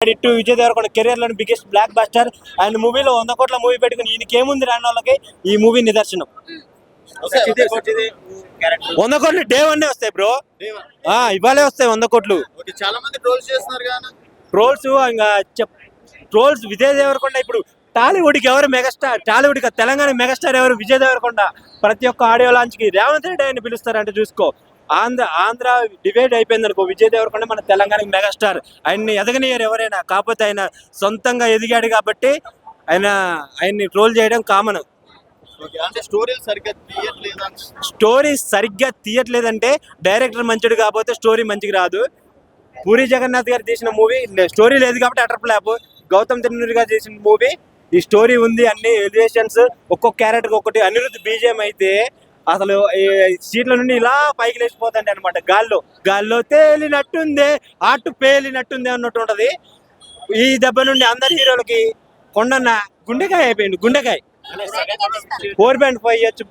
ఇటు విజయ్ దేవరకొండ కెరీర్ లోని biggest block buster and మూవీలో 100 కోట్ల మూవీ పెట్టుకుని ఈయనకేముంది రాని వాళ్ళకి ఈ మూవీ నిదర్శనం. 100 కోట్లు డే 1 వస్తాయి బ్రో, ఇవాళే వస్తాయి 100 కోట్లు. చాలా మంది ట్రోల్స్ చేస్తున్నారు కదా, ట్రోల్స్ ఇంకా ట్రోల్స్ విజయ్ దేవరకొండ. ఇప్పుడు టాలీవుడ్కి ఎవరు మెగాస్టార్, టాలీవుడ్ తెలంగాణ మెగాస్టార్ ఎవరు? విజయ్ దేవరకొండ. ప్రతి ఒక్క ఆడియో లాంచ్ కి రేవంత్ రెడ్డి ఆయన పిలుస్తారంటే చూసుకో. ఆంధ్ర డివైడ్ అయిపోయింది అనుకో. విజయ్ దేవరకొండ మన తెలంగాణకి మెగాస్టార్. ఆయన్ని ఎదగనియరు ఎవరైనా, కాకపోతే ఆయన సొంతంగా ఎదిగాడు కాబట్టి ఆయన్ని ట్రోల్ చేయడం కామన్. స్టోరీ సరిగ్గా తీయట్లేదంటే డైరెక్టర్ మంచిడు కాకపోతే స్టోరీ మంచిగా రాదు. పూరి జగన్నాథ్ గారు చేసిన మూవీ స్టోరీ లేదు కాబట్టి అటర్ ఫ్లాప్. గౌతమ్ తిరునూరి గారు చేసిన మూవీ ఈ స్టోరీ ఉంది, అన్ని ఎలివేషన్స్, ఒక్కొక్క క్యారెక్టర్ ఒకటి. అనిరుద్ధ్ బీజేఎం అయితే అసలు సీట్ల నుండి ఇలా పైకి లేచిపోతాండి అనమాట. గాల్లో తేలినట్టుందే, ఆటు పేలినట్టుందే అన్నట్టు ఉంటది. ఈ దెబ్బ నుండి అందరి హీరోలకి కొండన్న గుండెకాయ అయిపోయింది. గుండెకాయ 4.5 ఇవ్వచ్చు.